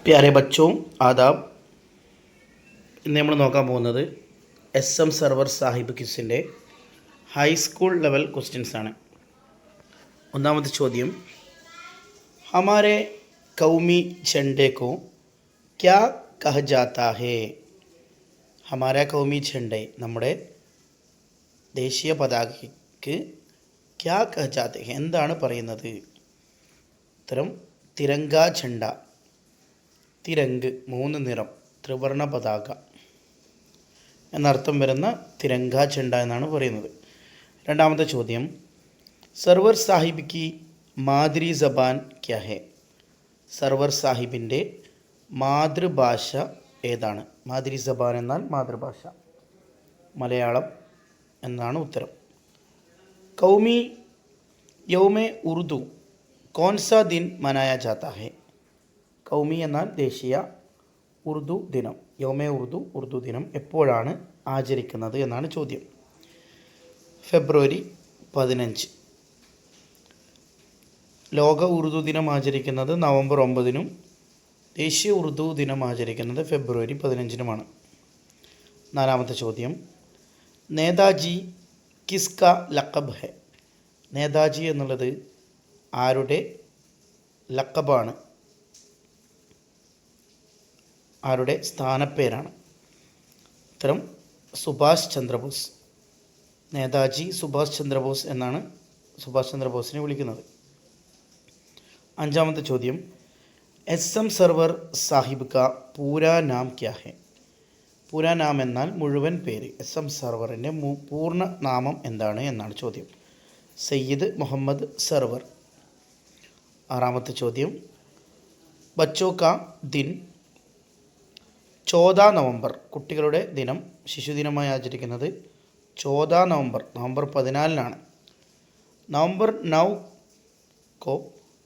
പ്യാരെ ബച്ചോ ആദാബ്. ഇന്ന് നമ്മൾ നോക്കാൻ പോകുന്നത് SM സർവർ സാഹിബ് ക്വിസിൻ്റെ ഹൈസ്കൂൾ ലെവൽ ക്വസ്റ്റ്യൻസ് ആണ്. ഒന്നാമത്തെ ചോദ്യം, ഹമാരെ കൗമി झंडे को क्या कहा जाता है? ഹമാര കൗമി झंडे, നമ്മുടെ ദേശീയ പതാകയ്ക്ക് ക്യാ കഹ ജാത്തെ ഹെ, എന്താണ് പറയുന്നത്? ഉത്തരം തിരങ്ക झंडा. തിരങ്ക് 3 നിറം, ത്രിവർണ പതാക എന്നർത്ഥം വരുന്ന തിരങ്ക झंडा എന്നാണ് പറയുന്നത്. രണ്ടാമത്തെ ചോദ്യം, സർവർ സാഹിബ് കി മാതൃ ജബാൻ ക്യാ ഹെ? സർവർ സാഹിബിൻ്റെ മാതൃഭാഷ ഏതാണ്? മാതൃ ജബാൻ എന്നാൽ മാതൃഭാഷ, മലയാളം എന്നാണ് ഉത്തരം. കൗമി യൗമെ ഉറുദു കോൺസാ ദിൻ മനായ ജാത്താ ഹെ? കൗമി എന്നാൽ ദേശീയ, ഉറുദു ദിനം, യൗമെ ഉറുദു, ഉറുദു ദിനം എപ്പോഴാണ് ആചരിക്കുന്നത് എന്നാണ് ചോദ്യം. ഫെബ്രുവരി 15. ലോക ഉറുദു ദിനം ആചരിക്കുന്നത് നവംബർ 9-നും ദേശീയ ഉറുദു ദിനം ആചരിക്കുന്നത് ഫെബ്രുവരി 15-നുമാണ്. നാലാമത്തെ ചോദ്യം, നേതാജി കിസ്ക ലക്കബ് ഹെ? നേതാജി എന്നുള്ളത് ആരുടെ ലക്കബാണ്, ആരുടെ സ്ഥാനപ്പേരാണ്? ഉത്തരം സുഭാഷ് ചന്ദ്രബോസ്. നേതാജി സുഭാഷ് ചന്ദ്രബോസ് എന്നാണ് സുഭാഷ് ചന്ദ്രബോസിനെ വിളിക്കുന്നത്. അഞ്ചാമത്തെ ചോദ്യം, SM സർവർ സാഹിബ് കാ പൂരാ നാം ക്യാ ഹെ? പൂരാ നാം എന്നാൽ മുഴുവൻ പേര്. SM സർവറിൻ്റെ പൂർണ്ണ നാമം എന്താണ് എന്നാണ് ചോദ്യം. സയ്യിദ് മുഹമ്മദ് സർവർ. ആറാമത്തെ ചോദ്യം, ബച്ചോ കാ ദിൻ 14 നവംബർ, കുട്ടികളുടെ ദിനം ശിശുദിനമായി ആചരിക്കുന്നത് 14 നവംബർ, നവംബർ 14-നാണ്. നവംബർ 9 കോ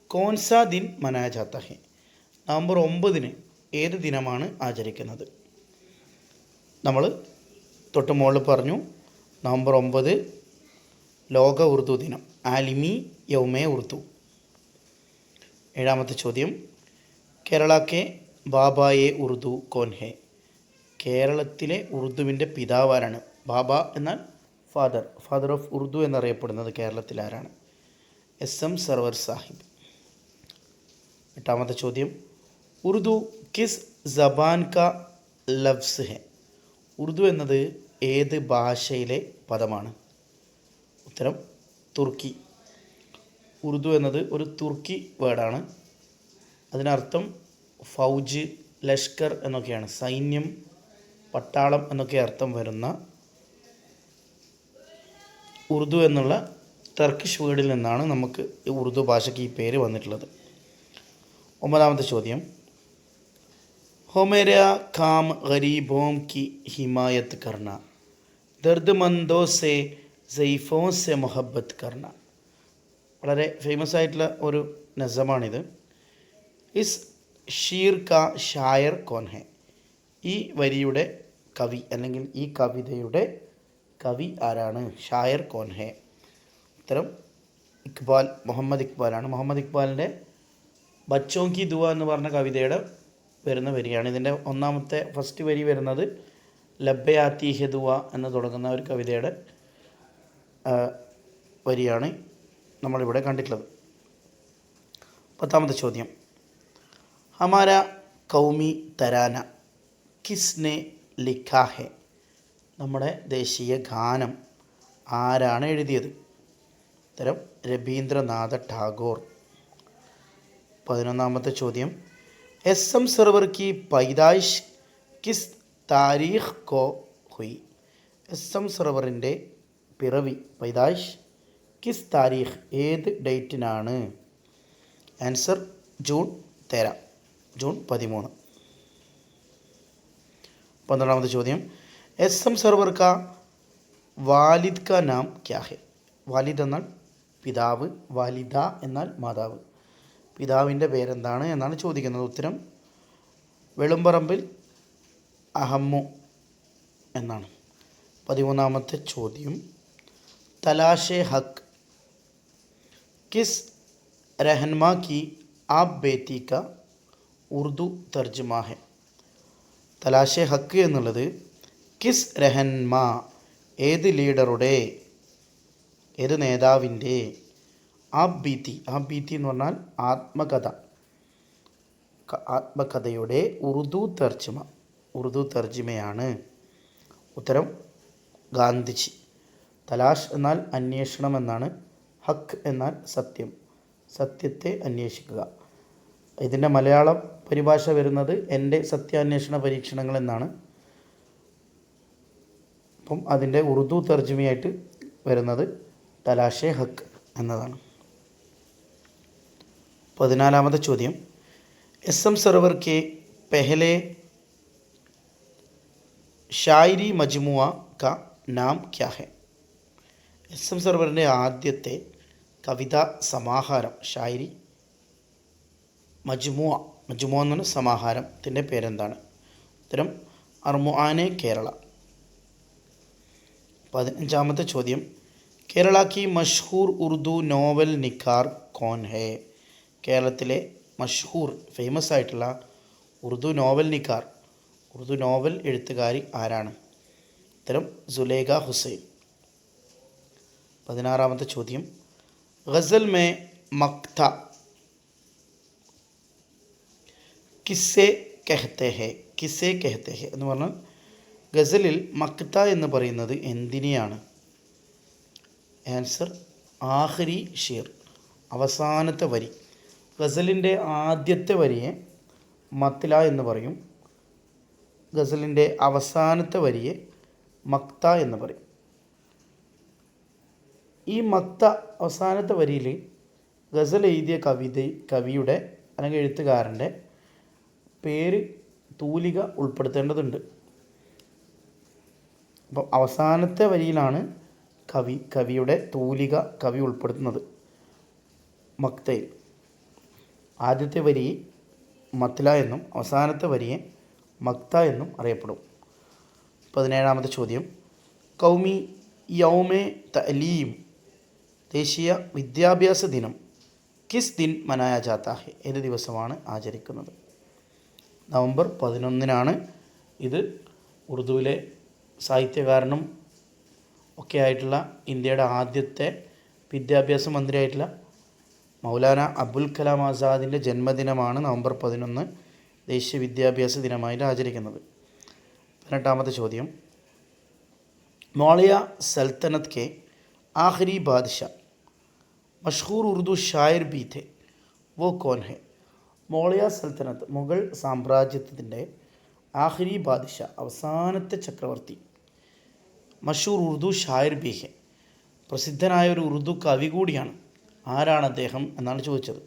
കോൺസാ ദിൻ മനായ ജാത്ത ഹെ? നവംബർ 9-ന് ഏത് ദിനമാണ് ആചരിക്കുന്നത്? നമ്മൾ തൊട്ട് മുകളിൽ പറഞ്ഞു, നവംബർ 9 ലോക ഉറുദു ദിനം, ആലിമി യൗമെ ഉറുദു. ഏഴാമത്തെ ചോദ്യം, കേരള കെ ബാബായെ ഉറുദു കോൻ ഹെ? കേരളത്തിലെ ഉറുദുവിൻ്റെ പിതാവാരാണ്? ബാബ എന്നാൽ ഫാദർ, ഫാദർ ഓഫ് ഉറുദു എന്നറിയപ്പെടുന്നത് കേരളത്തിൽ ആരാണ്? SM സർവർ സാഹിബ്. എട്ടാമത്തെ ചോദ്യം, ഉറുദു കിസ് ജബാൻ കാ ലഫ്സ് ഹെ? ഉറുദു എന്നത് ഏത് ഭാഷയിലെ പദമാണ്? ഉത്തരം തുർക്കി. ഉറുദു എന്നത് ഒരു തുർക്കി വേർഡാണ്. അതിനർത്ഥം ഫൗജ്, ലഷ്കർ എന്നൊക്കെയാണ്, സൈന്യം, പട്ടാളം എന്നൊക്കെ അർത്ഥം വരുന്ന ഉറുദു എന്നുള്ള ടർക്കിഷ് വേർഡിൽ നിന്നാണ് നമുക്ക് ഉറുദു ഭാഷയ്ക്ക് ഈ പേര് വന്നിട്ടുള്ളത്. ഒമ്പതാമത്തെ ചോദ്യം, ഹോമേര കാം ഗരീബോം കി ഹിമായത് കർണ, ദർദ്മന്ദോ സെ സൈഫോ സെ മൊഹബത്ത് കർണ. വളരെ ഫേമസ് ആയിട്ടുള്ള ഒരു നസമാണിത്. ഇസ് ഷീർ കാ ഷായർ കോൻ ഹെ? ഈ വരിയുടെ കവി അല്ലെങ്കിൽ ഈ കവിതയുടെ കവി ആരാണ്? ഷായർ കോൻ ഹെ? ഉത്തരം ഇക്ബാൽ, മുഹമ്മദ് ഇക്ബാലാണ്. മുഹമ്മദ് ഇക്ബാലിൻ്റെ ബച്ചോം കി ദുവ എന്ന് പറഞ്ഞ കവിതയുടെ വരുന്ന വരിയാണ്. ഇതിൻ്റെ ഒന്നാമത്തെ ഫസ്റ്റ് വരി വരുന്നത് ലബ്ബെ ആത്തി ഹെ ദുവ എന്ന് തുടങ്ങുന്ന ഒരു കവിതയുടെ വരിയാണ് നമ്മളിവിടെ കണ്ടിട്ടുള്ളത്. പത്താമത്തെ ചോദ്യം, ഹമാര കൗമി തരാന കിസ്നെ ലിഖാ ഹെ? നമ്മുടെ ദേശീയ ഗാനം ആരാണ് എഴുതിയത്? ഉത്തരം രവീന്ദ്രനാഥ ടാഗോർ. 11ാമത്തെ ചോദ്യം, SM സർവർ കി പൈദായിഷ് കിസ് താരീഖ് കോ ഹുയി? SM സർവറിൻ്റെ പിറവി, പൈദായിഷ്, കിസ് താരീഖ് ഏത് ഡേറ്റിനാണ്? Answer June 13, June 13. 12ാമത്തെ ചോദ്യം, SM സർവർ കാ വാലിദ് കാ നാം ക്യാ ഹെ? വാലിദ് എന്നാൽ പിതാവ്, വാലിദ എന്നാൽ മാതാവ്. പിതാവിൻ്റെ പേരെന്താണ് എന്നാണ് ചോദിക്കുന്നത്. ഉത്തരം വെളുമ്പറമ്പിൽ അഹമ്മു എന്നാണ്. 13ാമത്തെ ചോദ്യം, തലാഷെ ഹക്ക് കിസ് रहनमा की आप बेटी का ഉറുദു തർജ്ജമ ഹെ. തലാഷെ ഹക്ക് എന്നുള്ളത് കിസ് രഹൻമാ, ഏത് ലീഡറുടെ, ഏത് നേതാവിൻ്റെ, ആബീത്തി, ആബീത്തി എന്ന് പറഞ്ഞാൽ ആത്മകഥ, ആത്മകഥയുടെ ഉറുദു തർജ്ജമ, ഉറുദു തർജ്ജമയാണ്. ഉത്തരം ഗാന്ധിജി. തലാഷ് എന്നാൽ അന്വേഷണം എന്നാണ്. ഹക്ക് എന്നാൽ സത്യം, സത്യത്തെ അന്വേഷിക്കുക. ഇതിൻ്റെ മലയാളം പരിഭാഷ വരുന്നത് എൻ്റെ സത്യാന്വേഷണ പരീക്ഷണങ്ങൾ എന്നാണ്. അപ്പം അതിൻ്റെ ഉറുദു തർജ്ജമയായിട്ട് വരുന്നത് തലാഷെ ഹക്ക് എന്നതാണ്. 14ാമത്തെ ചോദ്യം, SM सरवर के पहले शायरी मजमुआ का नाम क्या है? SM सरवറിൻ്റെ ആദ്യത്തെ കവിതാ സമാഹാരം, ഷായരി മജ്മുഅ, മജ്മുഅ എന്ന് പറഞ്ഞ സമാഹാരത്തിൻ്റെ പേരെന്താണ്? ഉത്തരം അർമുആനെ കേരള. 15ാമത്തെ ചോദ്യം, കേരള की മഷ്ഹൂർ ഉറുദു നോവൽ നിക്കാർ കോൻ ഹേ? കേരളത്തിലെ മഷ്ഹൂർ ഫേമസ് ആയിട്ടുള്ള ഉറുദു നോവൽ നിക്കാർ, ഉറുദു നോവൽ എഴുത്തുകാരി ആരാണ്? ഉത്തരം സുലേഖ ഹുസൈൻ. 16ാമത്തെ ചോദ്യം, ഗസൽ മേ മക്ത കിസ്സെ കഹത്തെ ഹെ? കിസ്സെ കഹത്തെ ഹെ എന്ന് പറഞ്ഞാൽ ഗസലിൽ മക്ത എന്ന് പറയുന്നത് എന്തിനെയാണ്? ആൻസർ ആഖിരി ഷീർ, അവസാനത്തെ വരി. ഗസലിൻ്റെ ആദ്യത്തെ വരിയെ മത്ല എന്ന് പറയും, ഗസലിൻ്റെ അവസാനത്തെ വരിയെ മക്ത എന്ന് പറയും. ഈ മക്ത അവസാനത്തെ വരിയിൽ ഗസൽ എഴുതിയ കവിയുടെ അല്ലെങ്കിൽ എഴുത്തുകാരൻ്റെ പേര് തൂലിക ഉൾപ്പെടുത്തേണ്ടതുണ്ട്. അപ്പോൾ അവസാനത്തെ വരിയിലാണ് കവിയുടെ തൂലിക കവി ഉൾപ്പെടുത്തുന്നത് മക്തയിൽ. ആദ്യത്തെ വരി മത്ല എന്നും അവസാനത്തെ വരിയെ മക്ത എന്നും അറിയപ്പെടും. 17ാമത്തെ ചോദ്യം, കൗമി യൗമെ തഅലീം, ദേശീയ വിദ്യാഭ്യാസ ദിനം കിസ് ദിൻ മനായ ജാത്ത ഹെ? ഏത് ദിവസമാണ് ആചരിക്കുന്നത്? നവംബർ 11-നാണ്. ഇത് ഉറുദുവിലെ സാഹിത്യകാരനും ഒക്കെ ആയിട്ടുള്ള ഇന്ത്യയുടെ ആദ്യത്തെ വിദ്യാഭ്യാസ മന്ത്രിയായിട്ടുള്ള മൗലാന അബുൽ കലാം ആസാദിൻ്റെ ജന്മദിനമാണ് നവംബർ 11 ദേശീയ വിദ്യാഭ്യാസ ദിനമായിട്ട് ആചരിക്കുന്നത്. 18ാമത്തെ ചോദ്യം, മൗളിയ സൽത്തനത്ത് കെ ആഖിരി ബാദ്ഷാ മഷ്ഹൂർ ഉറുദു ഷായർ ബി थे, वो कौन है? മൗളിയ സൽത്തനത്ത്, മുഗൾ സാമ്രാജ്യത്തിൻ്റെ ആഖിരി ബാദ്ഷാ, അവസാനത്തെ ചക്രവർത്തി. മഷൂർ ഉറുദു ഷായർ ബി ഹെ, പ്രസിദ്ധനായ ഒരു ഉറുദു കവി കൂടിയാണ്. ആരാണ് അദ്ദേഹം എന്നാണ് ചോദിച്ചത്.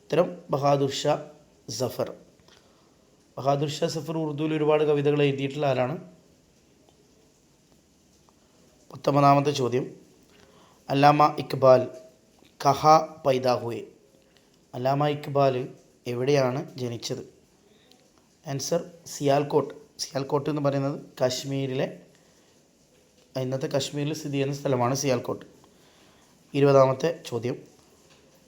ഉത്തരം ബഹാദുർ ഷാ സഫർ. ബഹാദുർ ഷാ സഫർ ഉറുദുവിൽ ഒരുപാട് കവിതകൾ എഴുതിയിട്ടുള്ള ആരാണ്. 19ാമത്തെ ചോദ്യം, അല്ലാമ ഇക്ബാൽ കഹാ പൈദാ ഹുയെ? അല്ലാമ ഇക്ബാൽ എവിടെയാണ് ജനിച്ചത്? ആൻസർ സിയാൽകോട്ട്. സിയാൽകോട്ട് എന്ന് പറയുന്നത് കാശ്മീരിലെ, ഇന്നത്തെ കാശ്മീരിൽ സ്ഥിതി ചെയ്യുന്ന സ്ഥലമാണ് സിയാൽകോട്ട്. 20ാമത്തെ ചോദ്യം,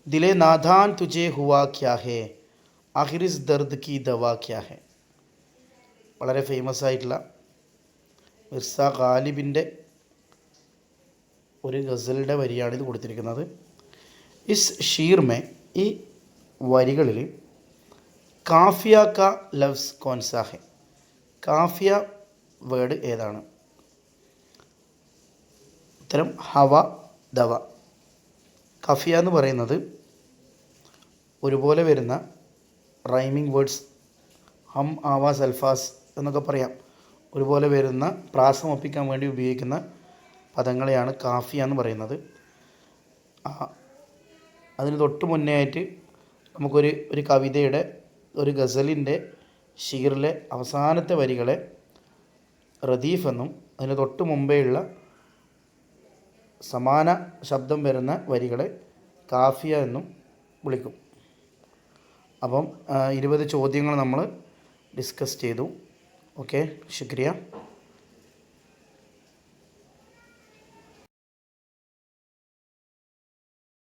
ദിലെ നാദാൻ തുജെ ഹുവാ ക്യാ ഹേ, ആഖിരിസ് ദർദ് കി ദവാ ക്യാ ഹേ? വളരെ ഫേമസ് ആയിട്ടുള്ള മിർസ ഗാലിബിൻ്റെ ഒരു ഗസലിൻ്റെ വരിയാണ് ഇത് കൊടുത്തിരിക്കുന്നത്. ഇസ് ഷീർ മേ, ഈ വരികളിൽ കാഫിയ ക ലഫ്സ് കോൻസാ ഹെ? കാഫിയ വേർഡ് ഏതാണ്? ഉത്തരം ഹവ ദവ. കാഫിയ എന്ന് പറയുന്നത് ഒരുപോലെ വരുന്ന റൈമിംഗ് വേർഡ്സ്, ഹം ആവാസ് അൽഫാസ് എന്നൊക്കെ പറയാം, ഒരുപോലെ വരുന്ന പ്രാസം ഒപ്പിക്കാൻ വേണ്ടി ഉപയോഗിക്കുന്ന പദങ്ങളെയാണ് കാഫിയ എന്ന് പറയുന്നത്. അതിന് തൊട്ട് മുന്നേ ആയിട്ട് നമുക്കൊരു കവിതയുടെ, ഒരു ഗസലിൻ്റെ ഷീറിലെ അവസാനത്തെ വരികളെ റദീഫ് എന്നും അതിന് തൊട്ട് മുമ്പേയുള്ള സമാന ശബ്ദം വരുന്ന വരികളെ കാഫിയ എന്നും വിളിക്കും. അപ്പം 20 ചോദ്യങ്ങൾ നമ്മൾ ഡിസ്കസ് ചെയ്തു. ഓക്കെ, ശുക്രിയ.